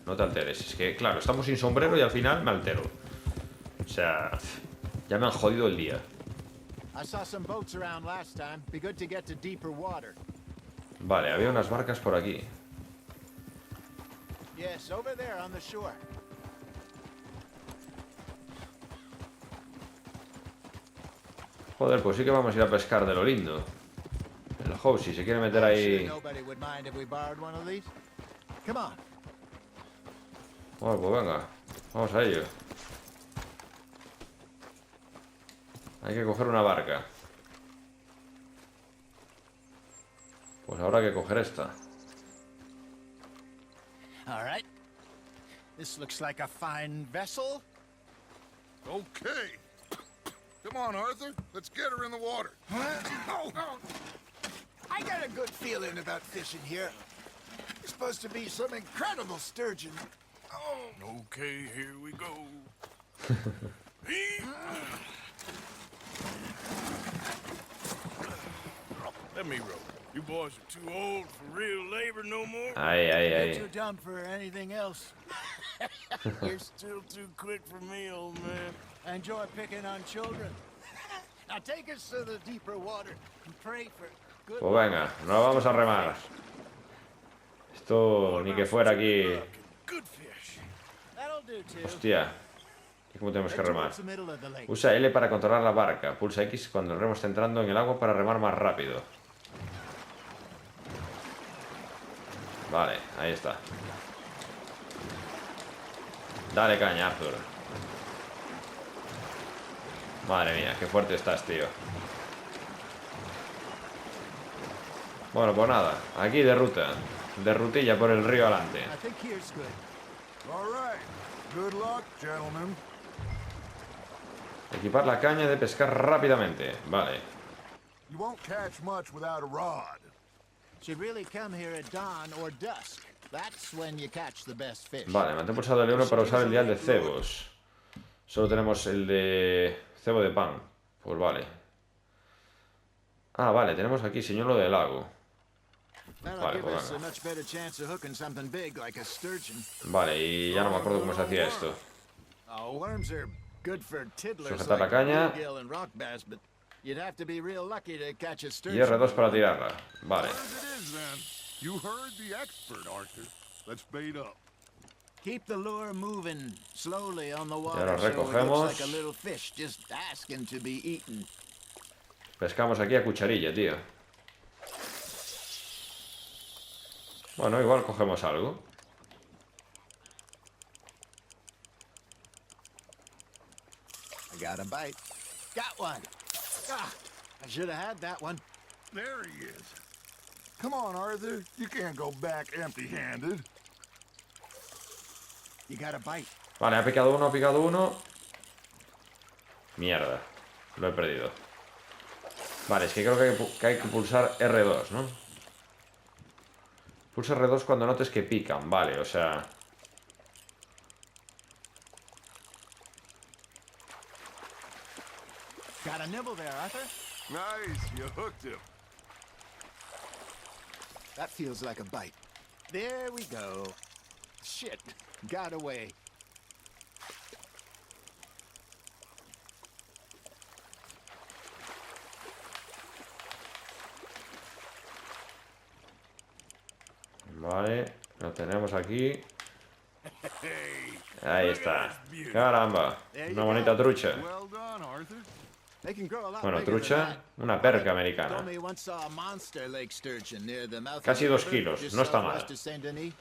No te alteres. Es que, claro, estamos sin sombrero y al final me altero. O sea, ya me han jodido el día. I saw some boats around last time. Be good to get to deeper water. Vale, había unas barcas por aquí. Yes, over there on the shore. Joder, pues sí que vamos a ir a pescar de lo lindo. El Housey se quiere meter I'm ahí. sure nobody would mind if we borrowed one of these. Come on. Bueno, pues venga, vamos a ello. Hay que coger una barca. Pues habrá que coger esta. All right. This looks like a fine vessel. Okay. Come on, Arthur. Let's get her in the water. I got a good feeling about fishing here. It's supposed to be some incredible sturgeon. Okay, here we go. Let me row. You boys are too old for real labor no more. Ahí, ahí, You're ahí. too dumb for anything else. You're still too quick for me, old man. I enjoy picking on children. Now take us to the deeper water and pray for good Pues venga, nos vamos a remar. Esto ni que fuera aquí. Good fish. That'll do too. Hostia. ¿Y cómo tenemos que Head remar? towards the middle of the lake. Usa L para controlar la barca. Pulsa X cuando el remo esté entrando en el agua para remar más rápido. Vale, ahí está. Dale caña, Arthur. Madre mía, qué fuerte estás, tío. Bueno, pues nada, aquí de ruta. De rutilla por el río adelante. I think here's good. All right. Good luck, gentlemen. Equipar la caña de pescar rápidamente. Vale. You won't catch much without a rod. Should really come here at dawn or dusk. That's when you catch the best fish. Vale, mantén pulsado el L1 para usar el dial de cebos. Solo tenemos el de cebo de pan. Pues vale. Ah, vale, tenemos aquí señuelo del lago. That'll Vale, give pues us a venga. much better chance of hooking something big like a sturgeon. Vale, y ya no me acuerdo cómo se hacía esto. Oh, worms are good for tiddlers Sujetar la like caña. bluegill and rock bass, but you'd have to be real lucky to catch a Y sturgeon. R2 para tirarla. Vale. As it is, then. You heard the expert, Arthur. Let's bait up. Keep the lure moving slowly on the Y water ahora so it recogemos. looks like a little fish just asking to be eaten. Pescamos aquí a cucharilla, tío. Bueno, igual cogemos algo. I got a bite. Got one. Ah, I should have had that one. There he is. Come on, Arthur. You can't go back empty-handed. You got a bite. Vale, ha picado uno, ha picado uno. Mierda. Lo he perdido. Vale, es que creo que hay que pulsar R2, ¿no? Pulsa R2 cuando notes que pican. Vale, o sea... Got a nibble there, Arthur. Nice. You hooked him. That feels like a bite. There we go. Shit, got away. Vale, lo tenemos aquí. Ahí está. Caramba, una bonita trucha. Well done, Arthur. They can grow a lot Bueno, bigger than trucha, that. una perca americana. Told me once saw a monster lake sturgeon near the mouth Casi of the 2 river kilos, just no está mal. southwest of Saint-Denis.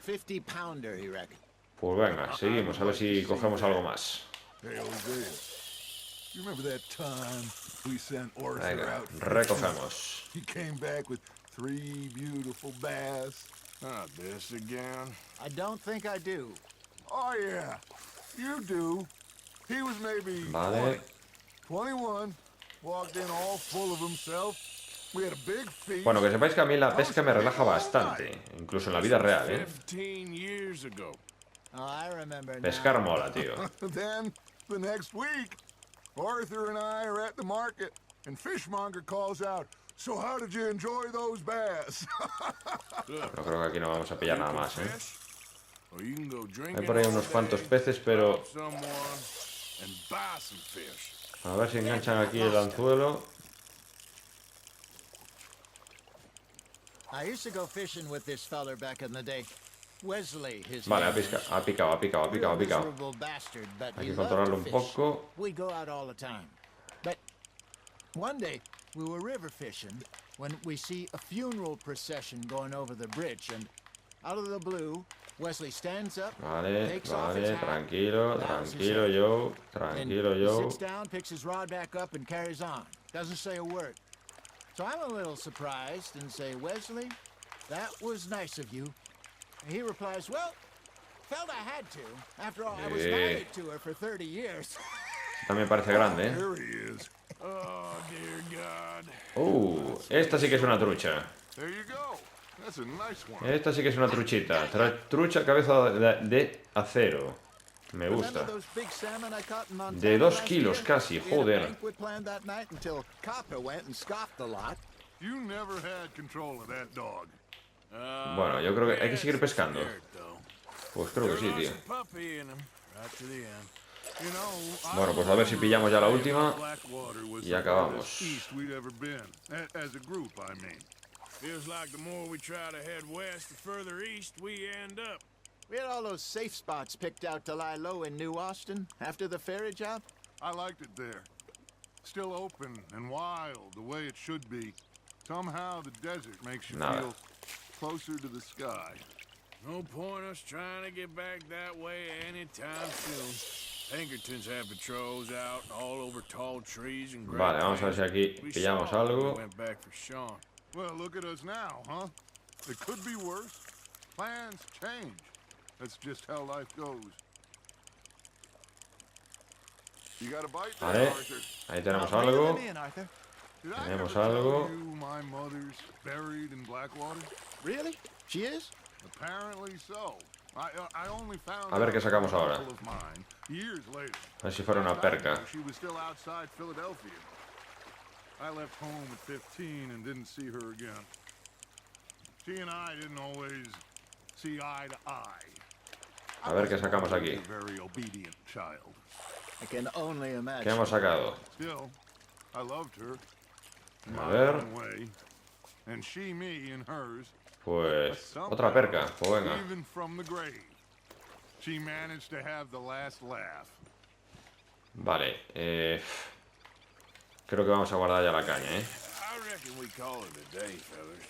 50-pounder, he reckoned. Pues venga, seguimos, a ver si cogemos algo más. Hey, Hosea. You remember that time we sent Arthur Venga, out? recogemos. He came back with 3 beautiful bass. Not this again. I don't think I do. Oh, yeah. You do. He was maybe Vale. 21. Walked in all full of himself. We had a big feast. Bueno, que sepáis que a mí la pesca me relaja bastante, incluso en la vida real, ¿eh? 15 years ago. Oh, I remember now. Pescar mola, tío. Then, the next week, Arthur and I are at the market, and Fishmonger calls out, "So how did you enjoy those bass?" No creo que aquí no vamos a pillar nada más, ¿eh? Fish, or you can go drinking Hay por ahí all unos cuantos day, peces, pero rob someone, and buy some fish. a ver si enganchan aquí el anzuelo. I used to go fishing with this feller back in the day. Wesley, his Vale, name ha is. picado. Real miserable bastard, but Hay he que loved controlarlo to un fish. poco. We go out all the time. But one day we were river fishing when we see a funeral procession going over the bridge, and out of the blue, Wesley stands up, Vale, takes off his vale, hat, tranquilo, bows his tranquilo, head, yo, and tranquilo, he yo. sits down, picks his rod back up, and carries on. Doesn't say a word. So I'm a little surprised and say, "Wesley, that was nice of you." And he replies, "Well, felt I had to. After all, I was married to her for 30 years." También parece grande, ¿eh? There he is. Oh, dear God. Esta sí que es una trucha. There you go. That's a nice one. Esta sí que es una truchita. Trucha cabeza de acero. Me Remember gusta. those big salmon I caught in Montana De 2 last kilos year? casi, We had a joder. banquet planned that night until Copper went and scoffed a lot. You never had control of that dog. Bueno, yo creo que hay que seguir pescando. Pues creo que sí, tío. Puppy in him, right to the end. You know, Bueno, pues a ver si pillamos ya la última. Blackwater was Y the acabamos. farthest east we'd ever been. As a group, I mean. Feels like the more we try to head west, the further east we end up. We had all those safe spots picked out to lie low in New Austin after the ferry job. I liked it there. Still open and wild, the way it should be. Somehow the desert makes you Nada. feel closer to the sky. No point us trying to get back that way anytime soon. Pinkertons have patrols out all over tall trees and Vale, vamos a ver si aquí pillamos algo. Went back for Sean. Well, look at us now, huh? It could be worse. Plans change. That's just how life goes. You got a bite there, Vale, Arthur? ahí tenemos Bring algo. them in, Arthur. Did I Tenemos ever algo. tell you my mother's buried in Blackwater? Really? She is? Apparently so. I only found A ver qué out sacamos from a ahora. uncle of mine years later. A ver si fuera una perca. She was still outside Philadelphia. I left home at 15 and didn't see her again. She and I didn't always see eye to eye. A ver qué sacamos aquí. A very obedient child. I can only ¿Qué imagine. hemos sacado? Still, I loved her. In A my ver. own way. And she me in hers. Pues otra perca. Pues venga. Even from the grave, she managed to have the last laugh. Vale, creo que vamos a guardar ya la caña, ¿eh? I reckon we call it a day, fellas.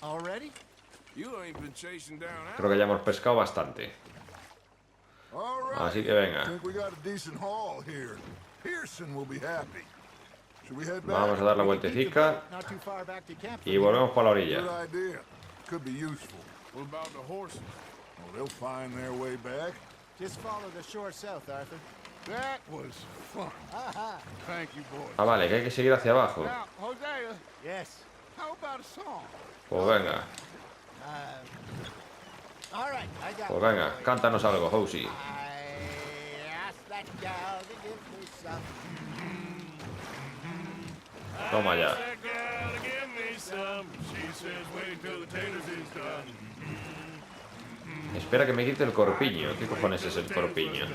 Already? You ain't been chasing down Creo que ya hemos pescado bastante. All right. Así que venga. I think we got a decent haul here. Pearson will be happy. Should we head back? Vamos a dar la vueltecica Not too far back to camp. y volvemos por la Good orilla. idea. Could be useful. What about the horses? Oh, they'll find their way back. Just follow the shore south, Arthur. That was fun. Thank you, boys. Ah, vale, que hay que seguir hacia abajo. Now, Hosea, Yes. how about a song? Pues venga, All right, I got pues one venga, for you. cántanos algo, Hosey. I asked that gal to give me some. Toma ya. That gal to give me some. She says wait till the taters is done. Espera que me quite el corpiño. ¿Qué cojones es el corpiño?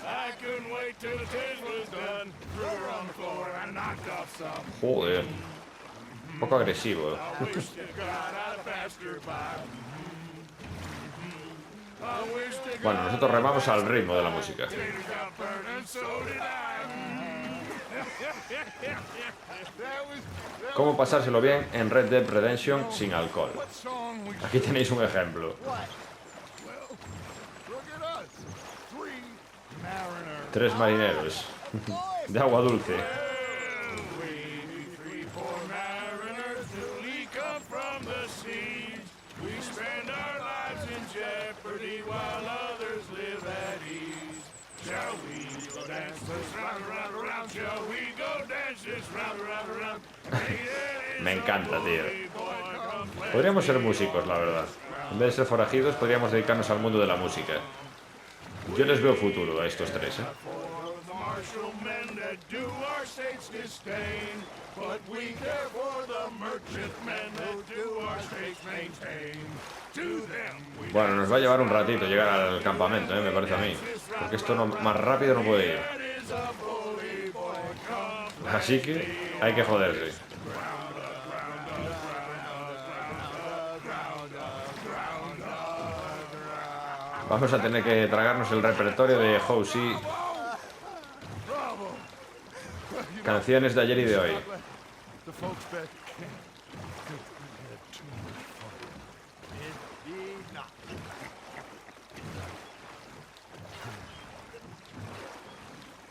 I couldn't wait till the taters was done. Threw her on the floor and knocked off some. Joder. Un poco agresivo. I wish to God I'd passed her by. I wish to God Bueno, nosotros remamos al ritmo de la música. taters got burned and so did I. ¿Cómo pasárselo bien en Red Dead Redemption sin alcohol? What song we Aquí tenéis un ejemplo. Well, look at us. 3 mariners. 3 marineros. De agua dulce. We three poor mariners newly come from the seas. We spend our lives in jeopardy while others live at ease. Shall we go dance this round, round, round? Shall we go dance this round, round, round? Me encanta, tío. Podríamos ser músicos, la verdad. En vez de ser forajidos, podríamos dedicarnos al mundo de la música. Yo les veo futuro a estos tres, ¿eh? The martial men that do our state's disdain, but we care for the merchantmen that do our state's maintain. To them we Bueno, nos va a llevar un ratito llegar al campamento, me parece a mí. Porque esto no, más rápido no puede ir. is a bully boy come. Así que hay que joderse. Vamos a tener que tragarnos el repertorio de Hosey. Canciones de ayer y de hoy. The folks back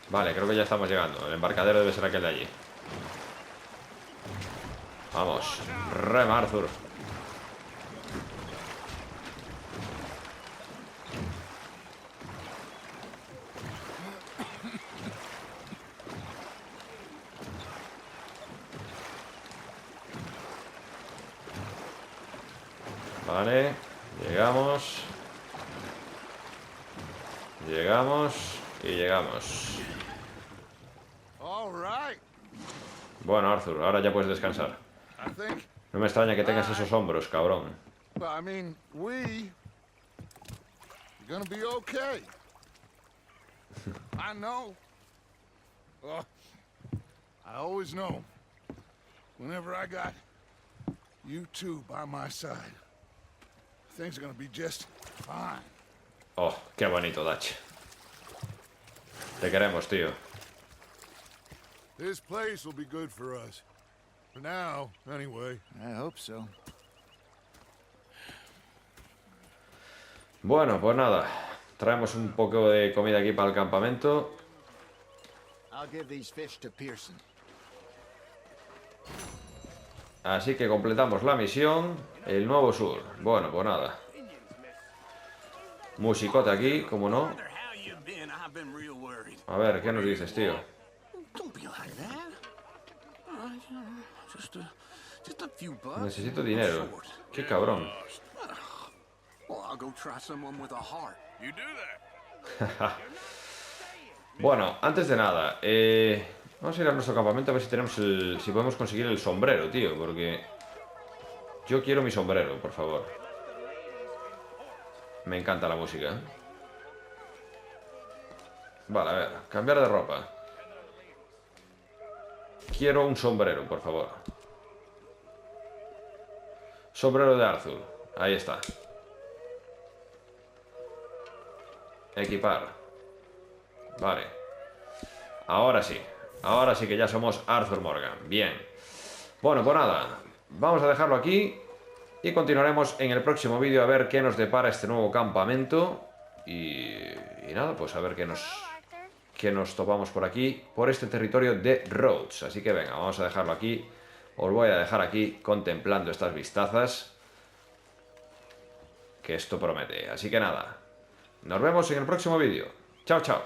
Vale, creo que ya estamos llegando. El embarcadero debe ser aquel de allí. Vamos, rema, Arthur. Vale, llegamos. Llegamos y llegamos. All right. Bueno, Arthur, ahora ya puedes descansar. I think, No me extraña que tengas esos hombros, cabrón. I mean, we're gonna be okay. I know. I always know. Whenever I got you two by my side, things are gonna be just fine. Oh, qué bonito, Dutch. Te queremos, tío. This place will be good for us. For now, anyway. I hope so. Bueno, pues nada. Traemos un poco de comida aquí para el campamento. I'll give these fish to Pearson. Así que completamos la misión. El Nuevo Sur. Bueno, pues nada. Musicote aquí, como no. How you been? I've been real worried. A ver, ¿qué nos dices, tío? Don't be like that. Just a few bucks. Necesito dinero. Qué cabrón. Well, I'll go try someone with a heart. You do that. Bueno, antes de nada, vamos a ir a nuestro campamento a ver si tenemos si podemos conseguir el sombrero, tío, porque yo quiero mi sombrero, por favor. Me encanta la música, ¿eh? Vale, a ver, cambiar de ropa. Quiero un sombrero, por favor. Sombrero de Arthur. Ahí está. Equipar. Vale. Ahora sí. Ahora sí que ya somos Arthur Morgan. Bien. Bueno, pues nada. Vamos a dejarlo aquí. Y continuaremos en el próximo vídeo a ver qué nos depara este nuevo campamento. Y nada, pues a ver qué nos topamos por aquí, por este territorio de Rhodes. Así que venga, vamos a dejarlo aquí. Os voy a dejar aquí contemplando estas vistazas, que esto promete. Así que nada, nos vemos en el próximo vídeo. Chao, chao.